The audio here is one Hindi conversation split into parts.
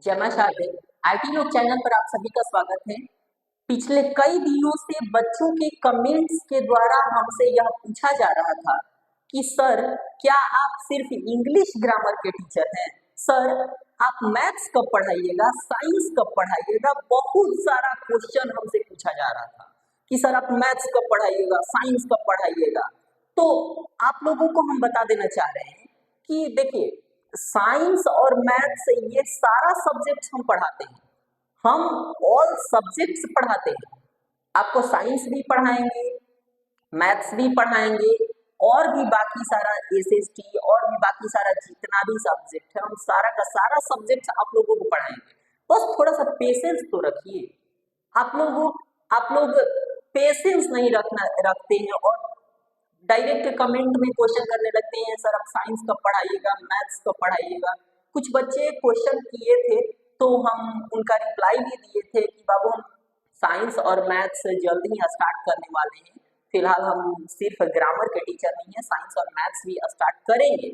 जय मां शारदे। आईटी लोग चैनल पर आप सभी का स्वागत है। पिछले कई दिनों से बच्चों के कमेंट्स के द्वारा हमसे यह पूछा जा रहा था कि सर, क्या आप सिर्फ इंग्लिश ग्रामर के टीचर हैं? सर, आप मैथ्स कब पढ़ाइएगा, साइंस कब पढ़ाइएगा? बहुत सारा क्वेश्चन हमसे पूछा जा रहा था कि सर आप मैथ्स कब पढ़ाइएगा, साइंस कब पढ़ाइएगा। तो आप लोगों को हम बता देना चाह रहे हैं कि देखिए, साइंस और मैथ्स ये सारा सब्जेक्ट हम पढ़ाते हैं। हम ऑल सब्जेक्ट्स पढ़ाते हैं। आपको साइंस भी पढ़ाएंगे, मैथ्स भी पढ़ाएंगे और भी बाकी सारा एसएसटी और भी बाकी सारा जितना भी सब्जेक्ट है, हम सारा का सारा सब्जेक्ट आप लोगों को पढ़ाएंगे। बस थोड़ा सा पेशेंस तो रखिए। आप लोग पेशेंस नहीं रखते हैं और डायरेक्ट कमेंट में क्वेश्चन करने लगते हैं, सर आप साइंस कब पढ़ाइएगा, मैथ्स कब पढ़ाइएगा। कुछ बच्चे क्वेश्चन किए थे तो हम उनका रिप्लाई भी दिए थे कि बाबू हम साइंस और मैथ्स जल्द ही स्टार्ट करने वाले हैं। फिलहाल हम सिर्फ ग्रामर के टीचर नहीं है, साइंस और मैथ्स भी स्टार्ट करेंगे।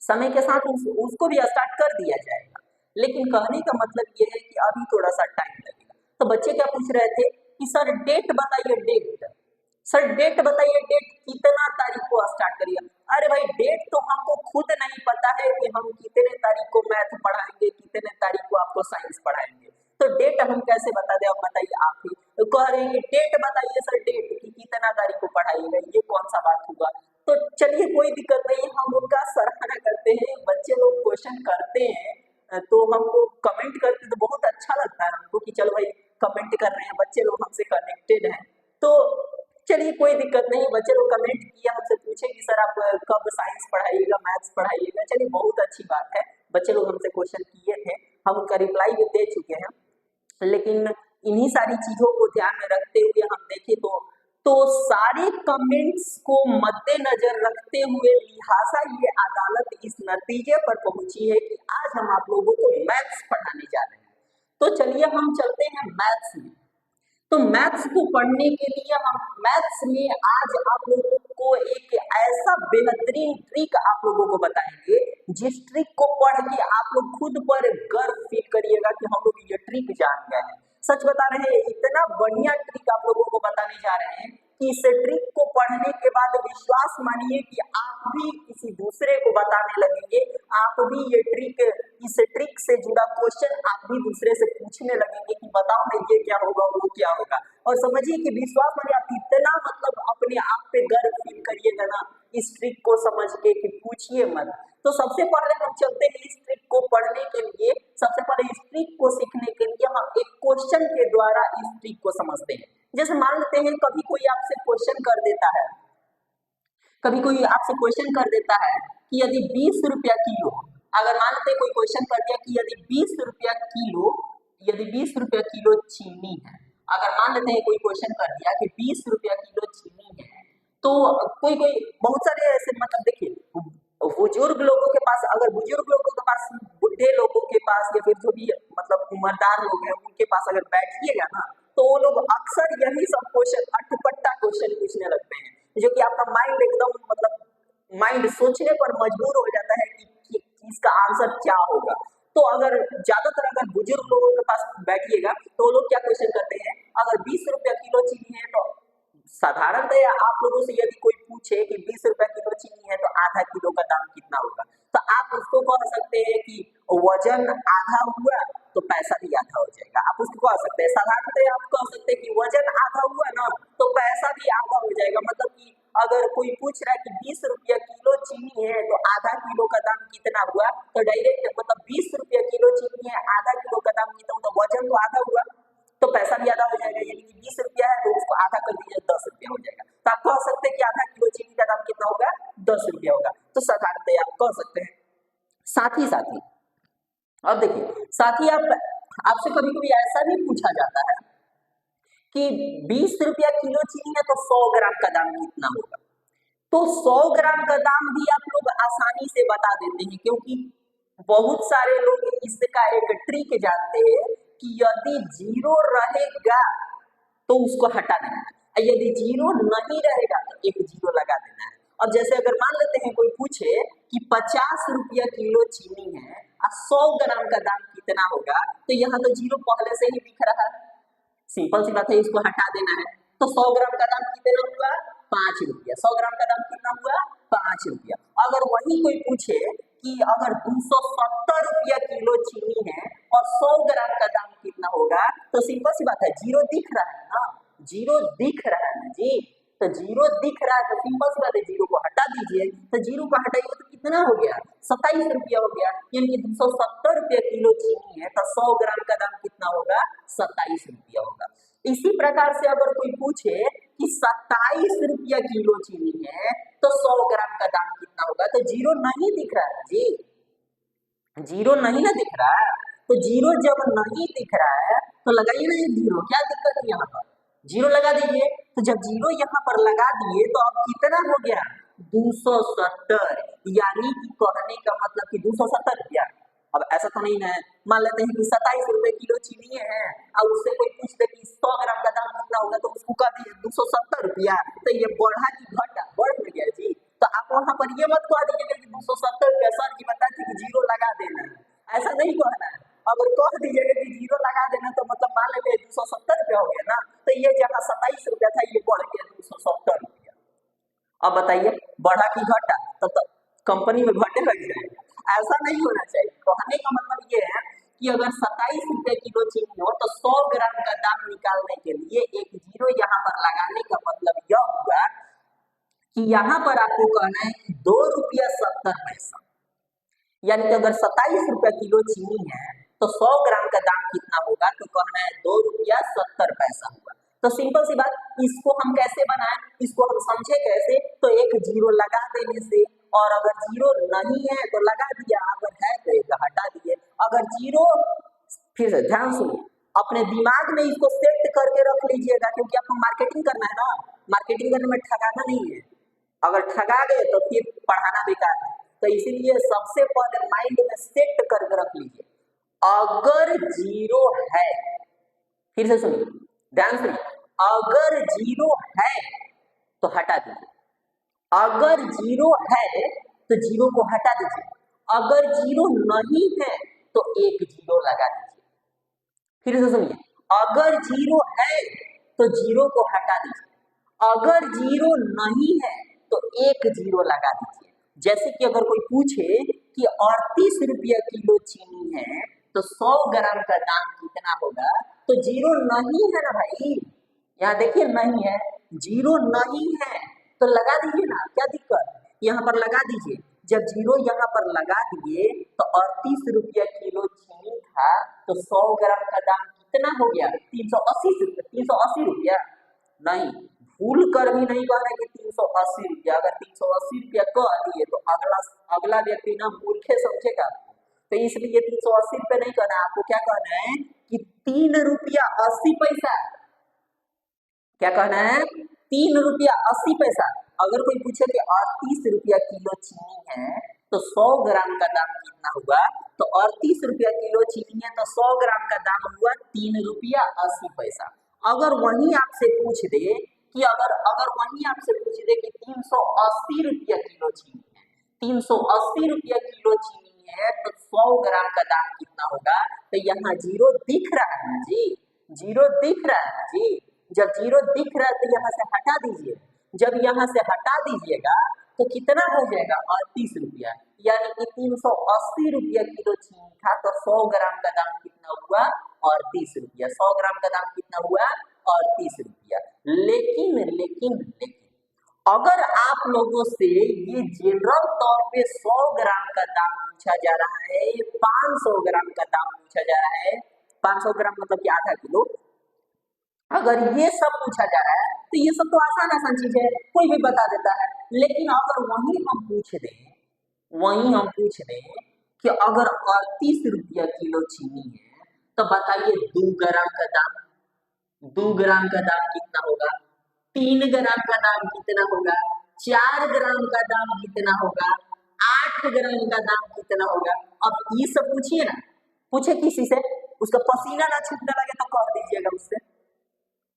समय के साथ उसको भी स्टार्ट कर दिया जाएगा, लेकिन कहने का मतलब ये है कि अभी थोड़ा सा टाइम लगेगा। तो बच्चे क्या पूछ रहे थे कि सर डेट बताइए, डेट बताइए, डेट कितना तारीख को स्टार्ट करिए। अरे भाई, डेट तो हमको खुद नहीं पता है कि हम कितने तारीख को मैथ पढ़ाएंगे, कितने तारीख को आपको साइंस पढ़ाएंगे। तो डेट हम कैसे बता दें, अब बताइए आप ही। तो कह रहे हैं डेट बताइए सर, डेट कि कितना तारीख को पढ़ाइएगा, ये कौन सा बात हुआ। तो चलिए कोई दिक्कत नहीं, हम उनका सराहना करते हैं। बच्चे लोग क्वेश्चन करते हैं तो हमको कमेंट करते तो बहुत अच्छा लगता है हमको कि चलो भाई कमेंट कर रहे हैं, बच्चे लोग हमसे कनेक्टेड हैं। तो चलिए कोई दिक्कत नहीं, बच्चे लोग कमेंट किया, हमसे पूछे कि सर आप कब साइंस पढ़ाइएगा, मैथ्स पढ़ाइएगा। चलिए बहुत अच्छी बात है, बच्चे लोग हमसे क्वेश्चन किए थे, हम उनका रिप्लाई भी दे चुके हैं। लेकिन इन्हीं सारी चीजों को ध्यान में रखते हुए हम देखें तो सारे कमेंट्स को मद्देनजर रखते हुए लिहाजा ये अदालत इस नतीजे पर पहुंची है कि आज हम आप लोगों को मैथ्स पढ़ाने जा रहे हैं। तो चलिए हम चलते हैं मैथ्स में। तो मैथ्स को पढ़ने के लिए हम मैथ्स में आज आप लोगों को एक ऐसा बेहतरीन ट्रिक आप लोगों को बताएंगे, जिस ट्रिक को पढ़ के आप लोग खुद पर गर्व फील करिएगा कि हम लोग ये ट्रिक जान गए हैं। सच बता रहे हैं, इतना बढ़िया ट्रिक आप लोगों को बताने जा रहे हैं कि इस ट्रिक को पढ़ने के बाद विश्वास मानिए कि आप भी किसी दूसरे को बताने लगेंगे। आप भी इस ट्रिक से जुड़ा क्वेश्चन आप भी दूसरे से पूछने लगेंगे कि बताओ ना ये क्या होगा, वो क्या होगा। और समझिए कि विश्वास मानिए आप इतना अपने आप पे गर्व फील करिएगा ना इस ट्रिक को समझ के कि पूछिए मत। तो सबसे पहले हम चलते हैं इस ट्रिक को पढ़ने के लिए। सबसे पहले इस ट्रिक को सीखने के लिए हम एक क्वेश्चन के द्वारा इस ट्रिक को समझते हैं। जैसे मान लेते हैं कभी कोई आपसे क्वेश्चन कर देता है, कि यदि 20 रुपया किलो, अगर मान लेते कोई क्वेश्चन कर दिया कि यदि 20 रुपया किलो चीनी है। अगर मान लेते हैं कोई क्वेश्चन कर दिया कि 20 रुपया किलो चीनी है, तो कोई बहुत सारे ऐसे देखिए, बुजुर्ग लोगों के पास, अगर बुजुर्ग लोगों के पास, बुढ़े लोगों के पास या फिर जो भी उम्रदार लोग हैं उनके पास अगर बैठिएगा ना, तो वो लोग अक्सर यही सब क्वेश्चन, अटपटा क्वेश्चन पूछने लगते हैं, जो कि आपका माइंड एकदम माइंड सोचने पर मजबूर हो जाता है कि इसका आंसर क्या होगा। तो अगर बुजुर्ग लोगों के पास बैठिएगा तो वो लोग क्या क्वेश्चन करते हैं, अगर 20 रुपया किलो चीनी है तो साधारणतया आप लोगों से यदि कोई पूछे कि 20 रुपया किलो चीनी है तो आधा किलो का दाम कितना होगा, तो आप उसको कह सकते हैं कि वजन आधा हुआ तो पैसा भी आधा हो जाएगा। आप उसको कह सकते हैं, साधारणतया आप कह सकते हैं कि वजन आधा हुआ ना तो पैसा भी आधा हो जाएगा। मतलब कि अगर कोई पूछ रहा है कि 20 रुपया किलो चीनी है तो आधा किलो का दाम कितना हुआ, तो डायरेक्ट 20 रुपया किलो चीनी है, आधा किलो का दाम कितना हुआ, वजन तो आधा हुआ तो पैसा भी आधा हो जाएगा। यानी कि 20 रुपया है तो उसको आधा कर दीजिए, 10 रुपया हो जाएगा। तो आप कह सकते हैं कि आधा किलो चीनी का दाम कितना होगा, 10 रुपया होगा। तो साधारणतः आप कह सकते हैं। साथ ही अब देखिए, आपसे कभी कभी ऐसा भी पूछा जाता है कि 20 रुपया किलो चीनी है तो 100 ग्राम का दाम कितना होगा। तो 100 ग्राम का दाम भी आप लोग आसानी से बता देते हैं, क्योंकि बहुत सारे लोग इसका एक ट्रिक जानते हैं कि यदि जीरो रहेगा तो उसको हटा देना है, यदि जीरो नहीं रहेगा तो एक जीरो लगा देना है। और जैसे अगर मान लेते हैं कोई पूछे कि 50 रुपया किलो चीनी है और 100 ग्राम का दाम कितना होगा, तो यहाँ तो जीरो पहले से ही दिख रहा है, सिंपल सी बात है, इसको हटा देना है। तो 100 ग्राम का दाम कितना हुआ, 5 रुपया। 100 ग्राम का दाम कितना हुआ, 5 रुपया। अगर वही कोई पूछे कि अगर 270 रुपया किलो चीनी है और 100 ग्राम का दाम कितना होगा, तो सिंपल सी बात है, जीरो दिख रहा है ना, जीरो दिख रहा है जी, तो जीरो दिख रहा है तो सिंपल सी बात है, जीरो को हटा दीजिए। तो जीरो को हटाइए तो कितना हो गया, 27 रुपया हो गया, यानी कि 270 रुपया किलो चीनी है तो 100 ग्राम का दाम कितना होगा, 27 रुपया होगा। इसी प्रकार से अगर कोई पूछे कि 27 रुपया किलो चीनी है तो 100 ग्राम का दाम कितना होगा, तो जीरो नहीं दिख रहा है जी, जीरो नहीं ना दिख रहा है। तो जीरो जब नहीं दिख रहा है तो लगाइए ना ये जीरो, क्या दिक्कत है, यहाँ पर जीरो लगा दीजिए। तो जब जीरो यहाँ पर लगा दिए तो अब कितना हो गया, 270, यानी कि कहने का मतलब कि 270 रुपया। अब ऐसा तो नहीं है, मान लेते हैं कि 27 रुपए किलो चीनी है और उससे कोई पूछ दे कि 100 ग्राम का दाम कितना होगा, तो उसको कह दीजिए 270 रुपया, तो ये बढ़ा कि घटा, बढ़ गया जी। तो आप वहां पर ये मत कह दीजिएगा कि 270 रुपया, सर जी बताए थे कि जीरो लगा देना है, ऐसा नहीं कहना है। अगर कह दीजिएगा कि जीरो लगा देना तो मतलब मान लेते 270 रुपया हो गया ना, तो ये जहाँ 27 रुपया था ये बढ़ गया 270 रुपया। अब बताइए बढ़ा कि घटा, तो कंपनी में घटे लग जाएगा, ऐसा नहीं होना चाहिए। कहने का मतलब ये है कि अगर 27 रुपए किलो चीनी हो तो 100 ग्राम का दाम निकालने के लिए एक जीरो यहाँ पर लगाने का मतलब यह हुआ कि यहाँ पर आपको कहना है कि 2 रुपया 70 पैसा, यानी कि अगर 27 रुपया किलो चीनी है तो 100 ग्राम का दाम कितना होगा, तो कहना है 2 रुपया 70 पैसा होगा। तो सिंपल सी बात, इसको हम कैसे बनाएं, इसको हम समझे कैसे, तो एक जीरो लगा देने से, और अगर जीरो नहीं है तो लगा दिया, अगर है तो एक हटा दिए। अगर जीरो, फिर से ध्यान सुनिए, अपने दिमाग में इसको सेट करके रख लीजिएगा, क्योंकि आपको मार्केटिंग करना है ना, मार्केटिंग करने में ठगाना नहीं है, अगर ठगा गए तो फिर पढ़ाना बेकार है। तो इसीलिए सबसे पहले माइंड में सेट करके रख लीजिए, अगर जीरो है, फिर से सुनिए, ध्यान सुनिए, अगर जीरो है तो हटा दीजिए, अगर जीरो है तो जीरो को हटा दीजिए, अगर जीरो नहीं है तो एक जीरो लगा दीजिए। फिर से सुनिए, अगर जीरो है तो जीरो को हटा दीजिए, अगर जीरो नहीं है तो एक जीरो लगा दीजिए। जैसे कि अगर कोई पूछे कि 38 रुपया किलो चीनी है तो 100 ग्राम का दाम कितना होगा, तो जीरो नहीं है ना भाई, यहाँ देखिए नहीं है, जीरो नहीं है तो लगा दीजिए ना, क्या दिक्कत, यहाँ पर लगा दीजिए। जब जीरो यहाँ पर लगा दिए तो 38 रुपया किलो चीनी था तो 100 ग्राम का दाम कितना हो गया, 380 रुपया, 380 रुपया नहीं, भूल कर भी नहीं कह रहे कि 380 रुपया, अगर 380 रुपया कह दिए तो अगला व्यक्ति ना मूर्खे समझेगा, तो इसलिए 380 रुपया नहीं कहना, आपको क्या कहना है कि 3 रुपया 80 पैसा, क्या कहना है, 3 रुपया 80 पैसा। अगर कोई पूछे कि 38 रुपया किलो चीनी है तो 100 ग्राम का दाम कितना हुआ, तो 38 रुपया किलो चीनी है तो 100 ग्राम का दाम हुआ 3 रुपया 80 पैसा। अगर वही आपसे पूछ दे कि अगर वही आपसे पूछ दे कि 380 रुपया किलो चीनी है, 380 रुपया किलो चीनी है तो 100 ग्राम का दाम कितना होगा, तो यहाँ जीरो दिख रहा है जी, जीरो दिख रहा है जी। जब जीरो दिख रहा है तो यहाँ से हटा दीजिए, जब यहाँ से हटा दीजिएगा तो कितना हो जाएगा, 38 रुपया, यानी कि 380 रुपया किलो चीनी था तो 100 ग्राम का दाम कितना हुआ, 38 रुपया। 100 ग्राम का दाम कितना हुआ, 38 रुपया। लेकिन लेकिन लेकिन अगर आप लोगों से ये जनरल तौर पे 100 ग्राम का दाम पूछा जा रहा है, 500 ग्राम का दाम पूछा जा रहा है, 500 ग्राम मतलब कि आधा किलो, अगर ये सब पूछा जा रहा है तो ये सब तो आसान आसान चीज है, कोई भी बता देता है। लेकिन अगर वही हम पूछ दें कि अगर 38 रुपया किलो चीनी है तो बताइए 2 ग्राम का दाम, 2 ग्राम का दाम कितना होगा, 3 ग्राम का दाम कितना होगा, 4 ग्राम का दाम कितना होगा, 8 ग्राम का दाम कितना होगा। अब ये सब पूछिए ना, पूछे किसी से, उसका पसीना ना छूटने लगे तो कह दीजिएगा उससे,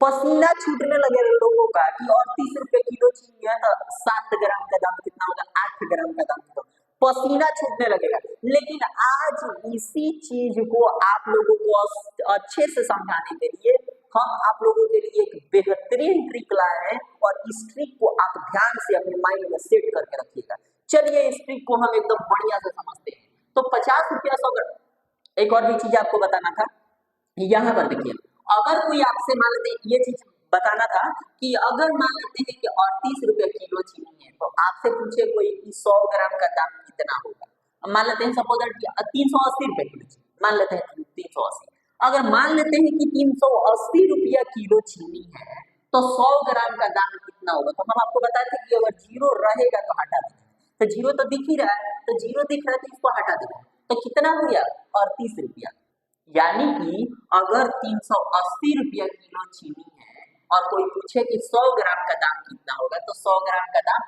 पसीना छूटने लगे लोगों का कि 38 रुपए किलो चीनी है तो 7 ग्राम का दाम कितना होगा, 8 ग्राम का दाम कितना, पसीना छूटने लगेगा। लेकिन आज इसी चीज को आप लोगों को अच्छे से समझाने के लिए हम आप लोगों के लिए एक बेहतरीन ट्रिक लाए हैं और इस ट्रिक को आप ध्यान से अपने माइंड में सेट करके रखिएगा। चलिए इस ट्रिक को हम एकदम बढ़िया से समझते हैं। तो 50 रुपया 100 ग्राम, एक और भी चीज आपको बताना था। यहाँ पर देखिए, अगर कोई आपसे मान लेते ये चीज बताना था कि अगर मान लेते हैं कि 38 रुपए किलो चीनी है, तो आपसे पूछे कोई कि 100 ग्राम का दाम कितना होगा। अब मान लेते हैं सपोज 380 रुपए किलो चीनी, मान लेते हैं 380। अगर मान लेते हैं कि 380 रुपया किलो चीनी है तो 100 ग्राम का दाम कितना होगा। तो हम आपको बताते हैं कि अगर जीरो रहेगा तो हटा देंगे, तो जीरो तो दिख ही रहा है, तो जीरो दिख रहा है तो इसको हटा देंगे, तो कितना हो गया 38 रुपया। यानी कि अगर 380 रुपया किलो चीनी है और कोई पूछे कि 100 ग्राम का दाम कितना होगा, तो 100 ग्राम का दाम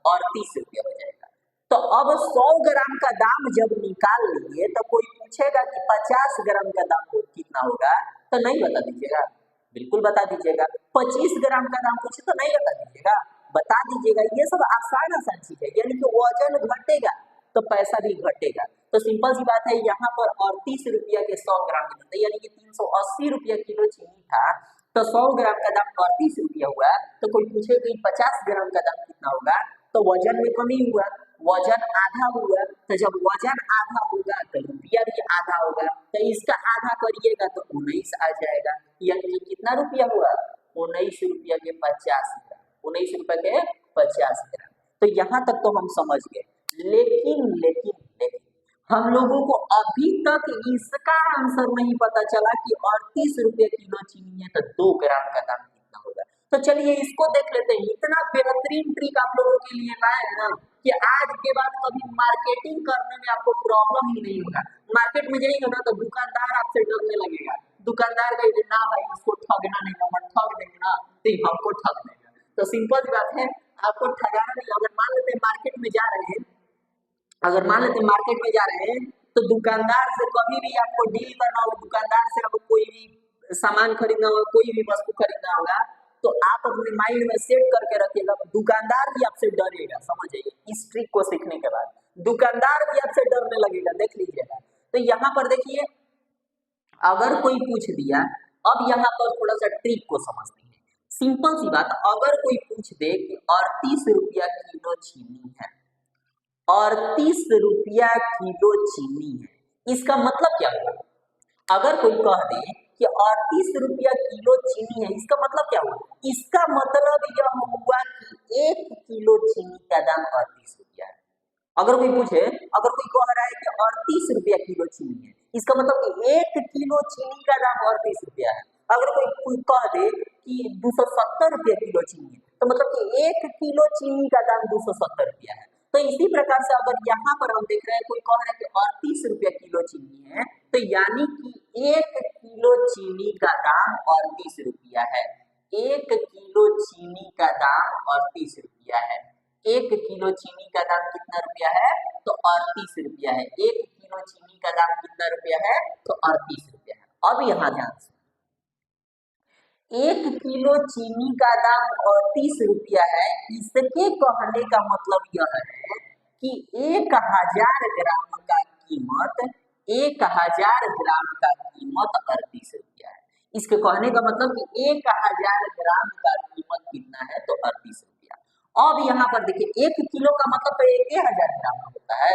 38 रुपया हो जाएगा। तो अब 100 ग्राम का दाम जब निकाल लिए तो कोई पूछेगा कि 50 ग्राम का दाम कितना होगा, तो नहीं बता दीजिएगा, बिल्कुल बता दीजिएगा। 25 ग्राम का दाम पूछे तो नहीं बता दीजिएगा, बता दीजिएगा। ये सब आसान चीज है, यानी कि वजन घटेगा तो पैसा भी घटेगा। तो सिंपल सी बात है, यहाँ पर 38 रुपया के 100 ग्राम मिलते, यानी कि 380 रुपया किलो चीनी था तो 100 ग्राम का दाम 38 रुपया हुआ। तो कोई पूछे कि 50 ग्राम का दाम कितना होगा, तो वजन में कमी हुआ, वजन आधा हुआ। तो जब वजन आधा होगा तो रुपया भी आधा होगा, तो इसका आधा करिएगा तो 19 आ जाएगा। यानी कितना रुपया हुआ, 19 रुपया के 50 ग्राम, 19 रुपया के 50 ग्राम। तो यहाँ तक तो हम समझ गए। लेकिन हम लोगों को अभी तक इसका आंसर नहीं पता चला कि 38 रुपये किलो चीनी है तो 2 ग्राम का दाम कितना होगा। तो चलिए इसको देख लेते हैं। इतना बेहतरीन ट्रिक आप लोगों के लिए लाए हैं ना कि आज के बाद कभी मार्केटिंग करने में आपको प्रॉब्लम ही नहीं होगा। मार्केट में जाइएगा ना तो दुकानदार आपसे डरने लगेगा, दुकानदार कहेगा ना भाई उसको ठगना नहीं, हम ठग देंगे ना तो हमको ठग देगा। तो सिंपल सी बात है, आपको ठगाना नहीं। अगर मान लेते मार्केट में जा रहे हैं, अगर मान लेते मार्केट में जा रहे हैं तो दुकानदार से कभी भी आपको डील करना हो, दुकानदार से आपको कोई भी सामान खरीदना हो, कोई भी वस्तु खरीदना होगा, तो आप अपने माइंड में सेट करके रखिएगा, दुकानदार भी आपसे डरेगा। समझ जाइए, इस ट्रिक को सीखने के बाद दुकानदार भी आपसे डरने लगेगा, देख लीजिएगा। तो यहाँ पर देखिए, अगर कोई पूछ दिया, अब यहाँ पर थोड़ा सा ट्रिक को समझते हैं। सिंपल सी बात, अगर कोई पूछ दे कि 38 रुपया किलो चीनी है, 38 रुपया किलो चीनी है, इसका मतलब क्या हुआ। अगर कोई कह दे कि 38 रुपया किलो चीनी है, इसका मतलब क्या हुआ। इसका मतलब यह हुआ कि 1 किलो चीनी का दाम 38 रुपया है। अगर कोई पूछे, अगर कोई कह रहा है कि 38 रुपया किलो चीनी है, इसका मतलब कि 1 किलो चीनी का दाम 38 रुपया है। अगर कोई कह दे कि 270 रुपया किलो चीनी है, तो मतलब कि 1 किलो चीनी का दाम 270 रुपया है। तो इसी प्रकार से अगर यहाँ पर हम देख रहे हैं, कोई कह रहा है कि 38 रुपया किलो चीनी है, तो यानी कि 1 किलो चीनी का दाम 38 रुपया है। 1 किलो चीनी का दाम 38 रुपया है। 1 किलो चीनी का दाम कितना रुपया है, तो 38 रुपया है। 1 किलो चीनी का दाम कितना रुपया है, तो 38 रुपया है। अब यहाँ ध्यान से, 1 किलो चीनी का दाम 38 रुपया है, इसके कहने का मतलब यह है कि 1000 ग्राम का कीमत, 1000 ग्राम का कीमत 38 रुपया है। इसके कहने का मतलब कि 1000 ग्राम का कीमत कितना है, तो 38 रुपया। अब यहाँ पर देखिए, 1 किलो का मतलब तो 1000 ग्राम होता है,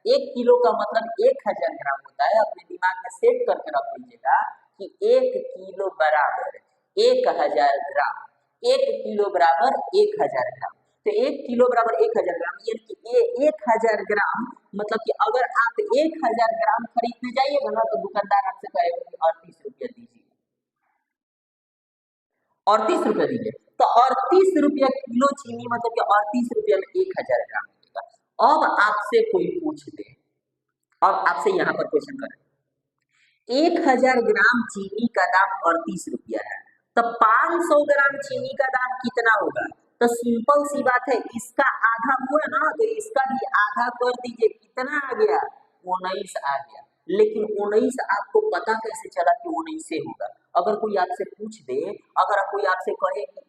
1 किलो का मतलब 1000 ग्राम होता है। अपने दिमाग में सेट करके रख लीजिएगा कि 1 किलो बराबर 1000 ग्राम, 1 किलो बराबर 1000 ग्राम। तो 1 किलो बराबर 1000 ग्राम, यानी कि 1000 ग्राम मतलब कि अगर आप 1000 ग्राम खरीदने जाइएगा ना तो दुकानदार आपसे कहेगा कि 38 रुपया दीजिए, 38 रुपया दीजिए। तो 38 रुपया किलो चीनी मतलब कि 38 रुपया में 1000 ग्राम मिलेगा। अब आपसे कोई पूछ दे, अब आपसे यहाँ पर क्वेश्चन करें, 1000 ग्राम चीनी का दाम 38 रुपया है, तो 500 ग्राम चीनी का दाम कितना होगा। तो सिंपल सी बात है, इसका आधा हुआ ना, तो इसका भी आधा कर दीजिए, कितना आ गया, 19 आ गया। लेकिन 19 आपको पता कैसे चला कि 19 से होगा। अगर कोई आपसे पूछ दे, अगर कोई आपसे कहे कि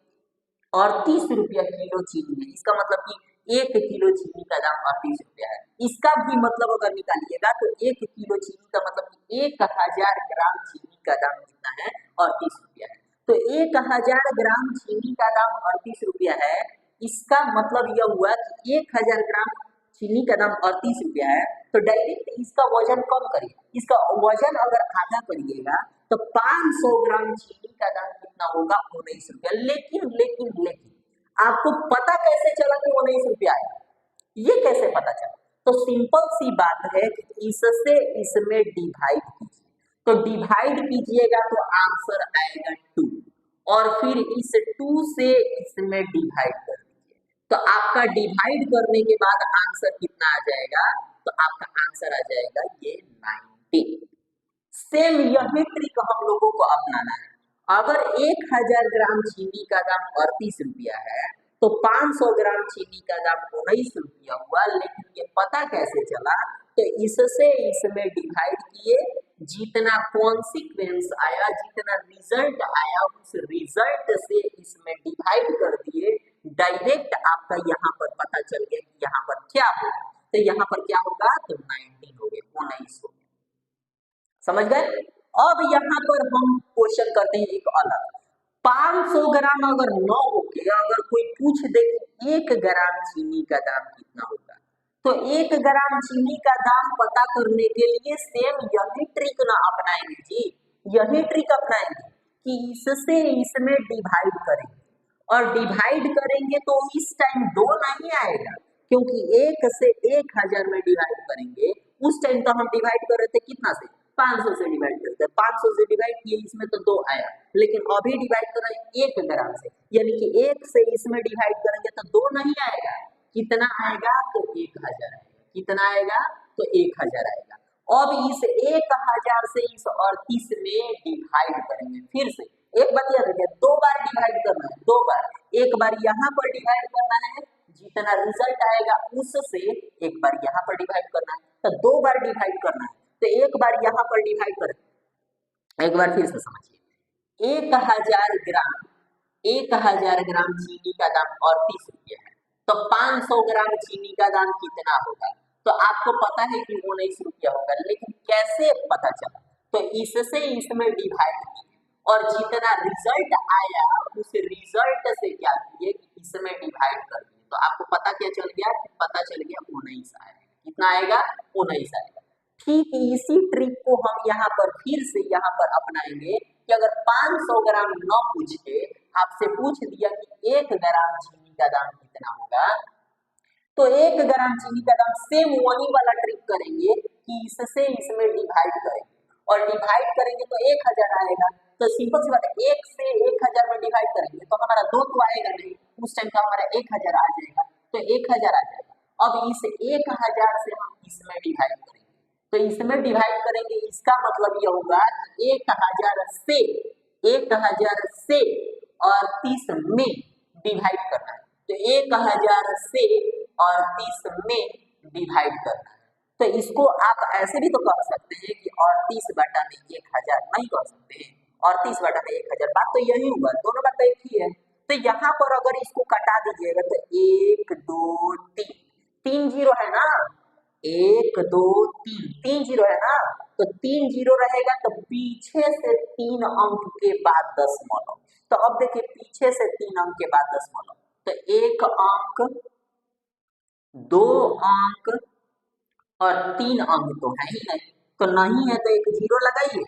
38 रुपया किलो चीनी है, इसका मतलब कि 1 किलो चीनी का दाम 38 रुपया है। इसका भी मतलब अगर निकालिएगा तो 1 किलो चीनी का मतलब कि 1000 ग्राम चीनी का दाम कितना है? 38 रुपया है। तो 1000 ग्राम चीनी का दाम 38 रुपया है। इसका मतलब यह हुआ कि 1000 ग्राम चीनी का दाम 38 रुपया है, तो डायरेक्ट इसका वजन कम करिए। इसका वजन अगर आधा करिएगा तो 500 ग्राम चीनी का दाम कितना होगा? 19 रुपया। लेकिन आपको पता कैसे चला कि 19 रुपया आया? ये कैसे पता चला? तो सिंपल सी बात है कि इससे इसमें डिवाइड कीजिए, तो डिवाइड कीजिएगा तो आंसर आएगा 2, और फिर इस 2 से इसमें डिवाइड कर दीजिए, तो आपका डिवाइड करने के बाद आंसर कितना आ जाएगा? तो आपका आंसर आ जाएगा ये 90। सेम यही ट्रिक हम लोगों को अपनाना है। अगर 1000 ग्राम चीनी का दाम 38 रुपया है तो 500 ग्राम चीनी का दाम 19 रुपया हुआ, लेकिन ये पता कैसे चला? तो इससे इसमें डिवाइड किए, जितना कॉन्सिक्वेंस आया, जितना रिजल्ट आया, उस रिजल्ट से इसमें डिवाइड कर दिए। डायरेक्ट आपका यहाँ पर पता चल गया कि यहाँ पर क्या होगा, तो यहाँ पर क्या होगा? तो 19 हो गया, 19 हो गया। समझ गए? अब यहाँ पर हम क्वेश्चन करते हैं एक अलग। 500 ग्राम अगर न होके अगर कोई पूछ दे कि 1 ग्राम चीनी का दाम कितना होगा, तो 1 ग्राम चीनी का दाम पता करने के लिए सेम यही ट्रिक ना अपनाएंगे जी, यही ट्रिक अपनाएंगे कि इससे इसमें डिवाइड करेंगे, और डिवाइड करेंगे तो इस टाइम 2 नहीं आएगा, क्योंकि 1 से 1000 में डिवाइड करेंगे। उस टाइम तो हम डिवाइड कर रहे थे कितना से? 500 से डिवाइड करते हैं, 500 से डिवाइड किए, इसमें तो 2 आया, लेकिन अभी डिवाइड कर रहे हैं 1 ग्राम से, यानी कि 1 से इसमें डिवाइड करेंगे तो 2 नहीं आएगा। कितना आएगा? तो 1000 आएगा। कितना आएगा? तो 1000 आएगा। अब इस 1000 से इस 38 में डिवाइड करेंगे फिर से। एक बात याद रखिए, 2 बार डिवाइड करना है, 2 बार। एक बार यहाँ पर डिवाइड करना है, जितना रिजल्ट आएगा उससे एक बार यहाँ पर डिवाइड करना है, तो 2 बार डिवाइड करना है। तो एक बार यहाँ पर डिवाइड करें, एक बार फिर से समझिए। 1000 ग्राम चीनी का दाम 38 रुपया है, तो 500 ग्राम चीनी का दाम कितना होगा? तो आपको पता है कि 19 रुपया होगा, लेकिन कैसे पता चला? तो इससे इसमें डिवाइड किए, और जितना रिजल्ट आया उस रिजल्ट से क्या किए कि इसमें डिवाइड कर दिए, तो आपको पता क्या चल गया? पता चल गया 19 आएगा। कितना आएगा? 19 आएगा। ठीक इसी ट्रिक को हम यहाँ पर फिर से यहाँ पर अपनाएंगे कि अगर 500 ग्राम न पूछ के आपसे पूछ दिया कि 1 ग्राम चीनी का दाम कितना होगा, तो 1 ग्राम चीनी का दाम सेम वही वाला ट्रिक करेंगे कि इससे इसमें डिवाइड करेंगे, और डिवाइड करेंगे तो 1000 आएगा। तो सिंपल सी बात है, 1 से 1000 में डिवाइड करेंगे तो हमारा 2 तो आएगा नहीं, उस टाइम तो हमारा 1000 आ जाएगा, तो 1000 आ जाएगा। अब इस 1000 से हम इसमें डिवाइड करेंगे, तो इसमें डिवाइड करेंगे, इसका मतलब यह होगा कि 1000 से 38 में डिवाइड करना है, तो 1000 से 38 में डिवाइड करना है। तो इसको आप ऐसे भी तो कह सकते हैं कि 38 बटा में 1000, नहीं कह सकते हैं 38 बटा में 1000, बात तो यही हुआ, दोनों बात तो एक ही है। तो यहाँ पर अगर इसको कटा दीजिएगा तो 1 2 3, 3 जीरो है ना, 1 2 3, 3 जीरो है ना, तो 3 जीरो रहेगा, तो पीछे से 3 अंक के बाद दशमलव। तो अब देखिए, पीछे से 3 अंक के बाद दशमलव, तो 1 अंक, 2 अंक और 3 अंक तो है ही नहीं, तो नहीं है तो एक जीरो लगाइए,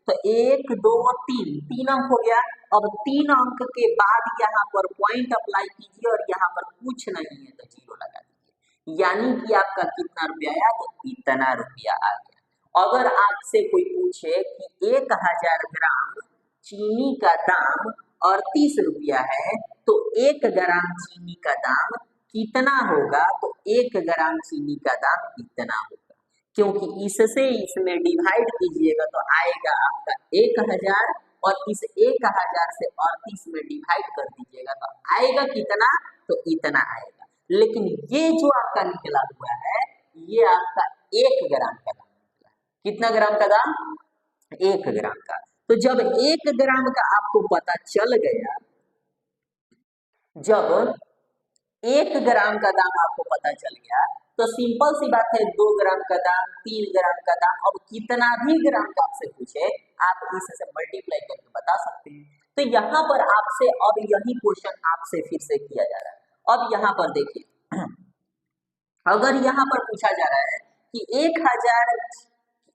तो 1 2 3, 3 अंक हो गया। अब 3 अंक के बाद यहाँ पर पॉइंट अप्लाई कीजिए, और यहाँ पर कुछ नहीं है तो जीरो लगा दीजिए, यानी कि आपका कितना रुपया आया? तो इतना रुपया आ गया। अगर आपसे कोई पूछे कि 1000 ग्राम चीनी का दाम 38 रुपया है, तो 1 ग्राम चीनी का दाम कितना होगा? तो 1 ग्राम चीनी का दाम इतना होगा, क्योंकि इससे इसमें डिवाइड कीजिएगा तो आएगा आपका 1000, और इस 1000 से 38 में डिवाइड कर दीजिएगा तो आएगा कितना? तो इतना आएगा। लेकिन ये जो आपका निकला हुआ है, ये आपका 1 ग्राम का दाम निकला। कितना ग्राम का दाम? 1 ग्राम का। तो जब 1 ग्राम का आपको पता चल गया, जब 1 ग्राम का दाम आपको पता चल गया, तो सिंपल सी बात है 2 ग्राम का दाम, 3 ग्राम का दाम, अब कितना भी ग्राम का आपसे पूछे आप इससे मल्टीप्लाई करके बता सकते हैं। तो यहाँ पर आपसे अब यही क्वेश्चन आपसे फिर से किया जा रहा है। अब यहाँ पर देखिए, अगर यहाँ पर पूछा जा रहा है कि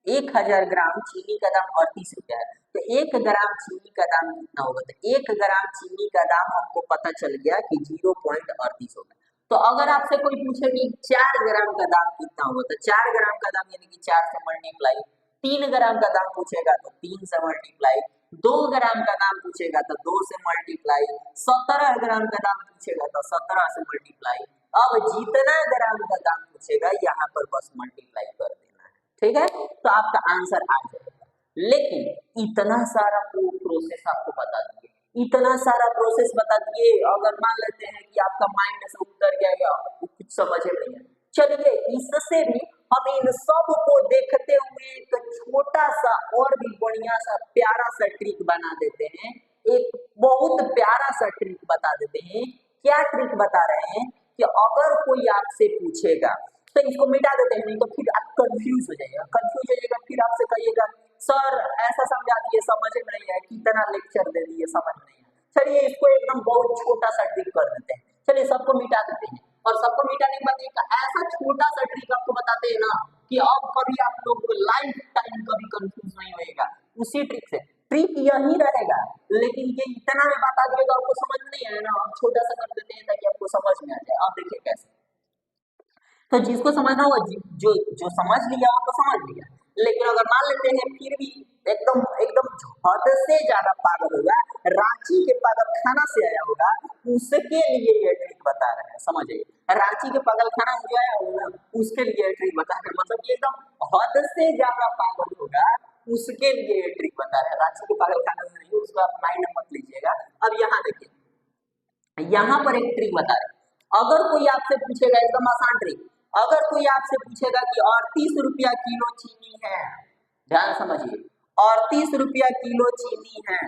1000 ग्राम चीनी का दाम 38 रुपया है, तो 1 ग्राम चीनी का दाम कितना होगा? तो 1 ग्राम चीनी का दाम हमको पता चल गया कि 0.38 होगा। तो अगर आपसे कोई पूछे कि 4 ग्राम का दाम कितना होगा, तो 4 ग्राम का दाम यानी कि 4 से मल्टीप्लाई, 3 ग्राम का दाम पूछेगा तो 3 से मल्टीप्लाई, 2 ग्राम का दाम पूछेगा तो 2 से मल्टीप्लाई, 17 ग्राम का दाम पूछेगा तो 17 से मल्टीप्लाई। अब जितना ग्राम का दाम पूछेगा यहाँ पर बस मल्टीप्लाई कर देना है, ठीक है, तो आपका आंसर आ जाएगा। लेकिन इतना सारा प्रोसेस आपको बता दिए, इतना सारा प्रोसेस बता दिए, अगर मान लेते हैं कि आपका माइंड से उतर गया या कुछ समझ में नहीं है, चलिए इससे भी हम इन सब को देखते हुए एक छोटा सा और भी बढ़िया सा प्यारा सा ट्रिक बना देते हैं, एक बहुत प्यारा सा ट्रिक बता देते हैं। क्या ट्रिक बता रहे हैं कि अगर कोई आपसे पूछेगा, तो इसको मिटा देते हैं, नहीं तो फिर आप कंफ्यूज हो जाइएगा, फिर आपसे कहिएगा सर ऐसा समझा दिए समझ में नहीं आया, कितना लेक्चर दे दिए समझ में नहीं आया। चलिए इसको एकदम बहुत छोटा सा ट्रिक कर देते हैं, चलिए सबको मिटा देते हैं, और सबको मिटाने के बाद एक ऐसा छोटा सा ट्रिक आपको बताते हैं ना कि अब कभी आप लोग लाइफ टाइम कभी कंफ्यूज नहीं होएगा उसी ट्रिक से। ट्रिक यही रहेगा, लेकिन ये इतना में बता दिएगा आपको समझ में नहीं आया ना, हम छोटा सा कर देते हैं ताकि आपको समझ में आ जाए। अब देखिए कैसे, तो जिसको समझना होगा जो जो समझ लिया वो तो समझ लिया, लेकिन अगर मान लेते हैं फिर भी एकदम एकदम हद से ज्यादा पागल होगा, रांची के पागल खाना से आया होगा, उसके लिए ये ट्रिक बता रहे हैं, समझिए रांची के पागल खाना से आया होगा उसके लिए ये ट्रिक बता रहे हैं, मतलब ये एकदम हद से ज्यादा पागल होगा उसके लिए ये ट्रिक बता रहे हैं। रांची के पागल खाना से नहीं, उसको आप माइंड मत लीजिएगा। अब यहाँ देखिए, यहाँ पर एक ट्रिक बता रहे हैं, अगर कोई आपसे पूछेगा, एकदम आसान ट्रिक, अगर कोई आपसे पूछेगा कि 38 रुपया किलो चीनी है, ध्यान समझिए 38 रुपया किलो चीनी है,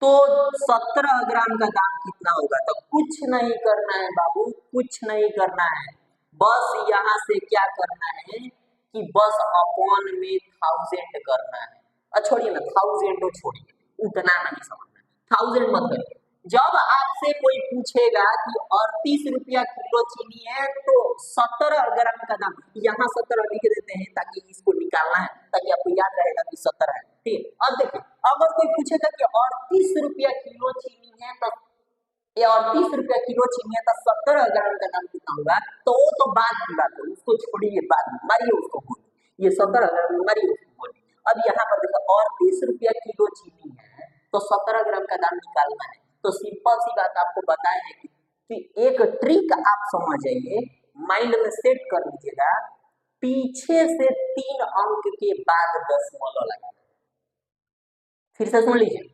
तो 17 ग्राम का दाम कितना होगा? तो कुछ नहीं करना है बाबू, कुछ नहीं करना है, बस यहाँ से क्या करना है कि बस अपॉन में 1000 करना है। छोड़िए ना 1000 तो छोड़िए, उतना नहीं समझना, 1000 मत करिए। जब आपसे कोई पूछेगा कि 38 रुपया किलो चीनी है, तो 17 ग्राम का दाम, यहाँ 17 लिख देते हैं ताकि इसको निकालना है, ताकि आपको याद रहेगा कि 17 है, ठीक। अब देखिए, अगर कोई पूछेगा कि 38 रुपया किलो चीनी है, तो ये 38 रुपया किलो चीनी है, तो 17 ग्राम का दाम कितना होगा? तो वो तो बाद की बात है, उसको छोड़िए, बाद में मारिए उसको गोली, ये 17 ग्राम मारिए उसको गोली। अब यहाँ पर देखो 38 रुपया किलो चीनी है, तो 17 ग्राम का दाम निकालना है, तो सिंपल सी बात आपको बताए हैं कि एक ट्रिक आप समझ जाइए, माइंड में सेट कर लीजिएगा, पीछे से 3 अंक के बाद दशमलव लगाना। फिर से सुन लीजिए,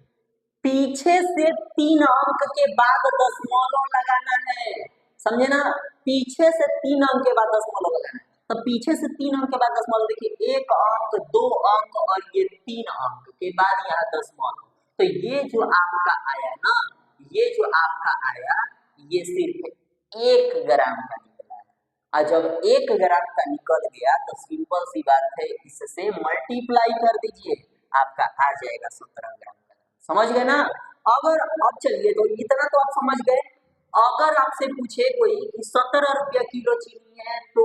पीछे से 3 अंक के बाद दशमलव लगाना है, समझे ना, पीछे से 3 अंक के बाद दशमलव लगाना है। तो पीछे से 3 अंक के बाद दशमलव, देखिए 1 अंक 2 अंक और ये 3 अंक के बाद यहाँ दशमलव, तो ये जो आपका आया ना, ये जो आपका आया ये सिर्फ 1 ग्राम का निकला, और जब 1 ग्राम का निकल गया तो सिंपल सी बात है, इससे मल्टीप्लाई कर दीजिए, आपका आ जाएगा 17 ग्राम का। समझ गए ना? अगर अब चलिए, तो इतना तो आप समझ गए। अगर आपसे पूछे कोई कि 17 रुपया किलो चीनी है, तो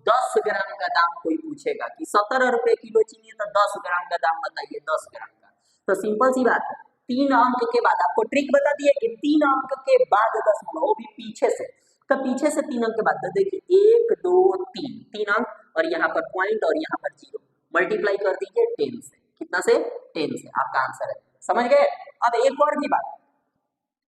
10 ग्राम का दाम कोई पूछेगा कि 17 रुपये किलो चीनी है, तो 10 ग्राम का दाम बताइए, 10 ग्राम का। तो सिंपल सी बात है, 3 अंक के बाद आपको ट्रिक बता दिए कि 3 अंक के बाद दशमलव, वो भी पीछे से, तो पीछे से 3 अंक के बाद, तो देखिए 1 2 3 अंक, और यहाँ पर पॉइंट और यहाँ पर 0, मल्टीप्लाई कर दीजिए 10 से, कितना से? 10 से, आपका आंसर है। समझ गए? अब एक और भी बात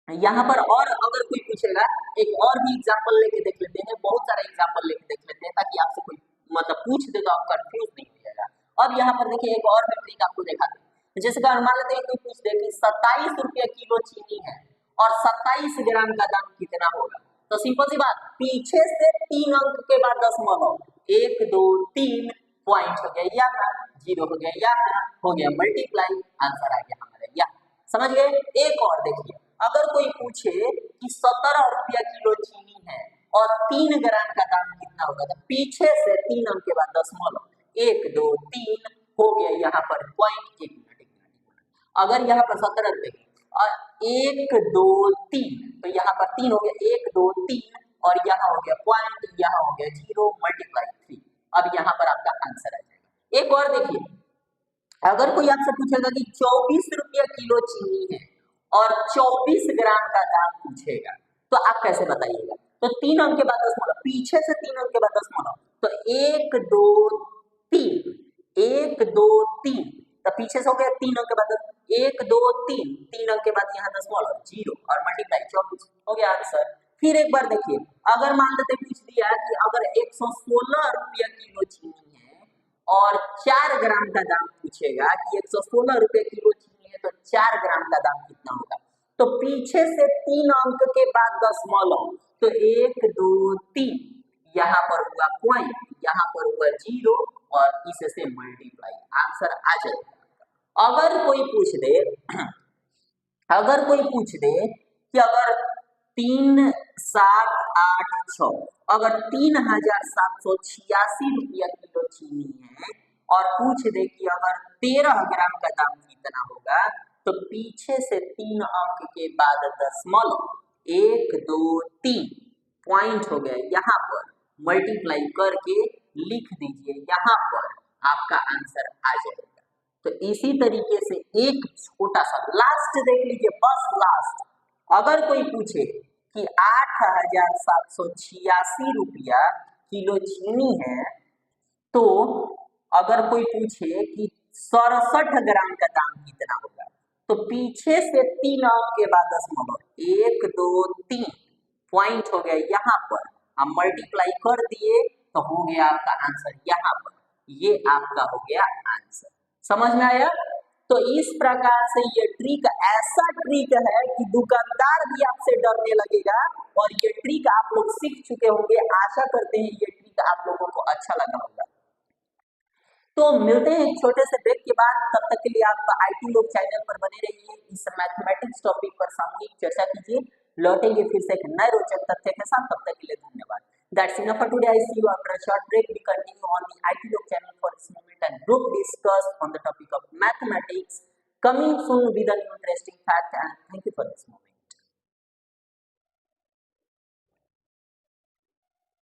यहाँ पर, और अगर कोई पूछेगा, एक और भी एग्जांपल लेके देख लेते हैं, बहुत सारे एग्जांपल लेके देख लेते हैं, ताकि आपसे कोई मतलब पूछ दे तो आप कंफ्यूज नहीं होइएगा। अब यहाँ पर देखिए, एक और भी ट्रिक आपको दिखाते हैं, जैसे कि मान लेते हैं कोई पूछ दे कि 27 रुपया किलो चीनी है और 27 ग्राम का दाम कितना होगा, तो सिंपल सी बात, पीछे से 3 अंक के बाद दशमलव, 1 2 3 पॉइंट हो गया यहाँ, 0 हो गया यहाँ, हो गया मल्टीप्लाई, आंसर आ गया हमारा यहाँ। समझ गए? एक और देखिए, अगर कोई पूछे कि 17 रुपया किलो चीनी है और 3 ग्राम का दाम कितना होगा, तो पीछे से 3 अंक के बाद दशमलव 1 2 3 हो गया यहाँ पर पॉइंट। 1 मिनट अगर यहाँ पर 17 रुपए और 1 2 3 तो यहाँ पर 3 हो गया, 1 2 3 और यहाँ हो गया पॉइंट, यहाँ हो गया 0 मल्टीप्लाई 3। अब यहाँ पर आपका आंसर आ जाएगा। एक और देखिए, अगर कोई आपसे पूछेगा कि 24 रुपया किलो चीनी है और 24 ग्राम का दाम पूछेगा, तो आप कैसे बताइएगा? तो 3 अंक के बाद दशमलव, पीछे से 3 अंक के बाद दशमलव, तो 1 2 3 1 2 3, तो पीछे से हो गया 3 अंक के बाद 1 2 3 3 अंक के बाद यहाँ दशमलव 0 और मल्टीप्लाई 24 हो गया आंसर। फिर एक बार देखिए, अगर मान लेते पूछ दिया कि अगर 116 रुपया किलो चीनी है और 4 ग्राम का दाम पूछेगा कि 116 रुपए किलो चीनी है तो 4 ग्राम का दाम कितना होगा, तो पीछे से 3 अंक के बाद दशमलव, तो 1 2 3 यहाँ पर हुआ पॉइंट, यहाँ पर हुआ 0 और इससे मल्टीप्लाई, आंसर आ जाएगा। अगर कोई पूछ दे कि अगर 3 7 8 6 अगर 3786 रुपया किलो चीनी है और पूछ दे कि अगर 13 ग्राम का दाम कितना होगा, तो पीछे से 3 अंक के बाद दशमलव 1 2 3 पॉइंट हो गया, यहाँ पर मल्टीप्लाई करके लिख दीजिए, यहाँ पर आपका आंसर आ जाएगा। तो इसी तरीके से एक छोटा सा लास्ट देख लीजिए, बस लास्ट, अगर कोई पूछे कि 8786 रुपया किलो चीनी है, तो अगर कोई पूछे कि 67 ग्राम का दाम कितना होगा, तो पीछे से 3 अंक के बाद दशमलव 1 2 3 पॉइंट हो गया, यहाँ पर हम मल्टीप्लाई कर दिए तो हो गया आपका आंसर यहाँ पर, ये आपका हो गया आंसर। समझ में आया? तो इस प्रकार से ये ट्रिक ऐसा ट्रिक है कि दुकानदार भी आपसे डरने लगेगा, और ये ट्रिक आप लोग सीख चुके होंगे। आशा करते हैं ये ट्रिक आप लोगों को अच्छा लगा होगा। तो मिलते हैं एक छोटे से ब्रेक के बाद, तब तक के लिए आप IT लोग चैनल पर बने रहिए, इस मैथमेटिक्स टॉपिक पर सामूहिक चर्चा कीजिए। लौटेंगे फिर से एक नए रोचक तथ्य के साथ, तब तक के लिए धन्यवाद। That's enough for today. I see you after a short break. We continue on the IT Log channel for this moment and group discuss on the topic of mathematics. Coming soon with an interesting fact, and thank you for this moment.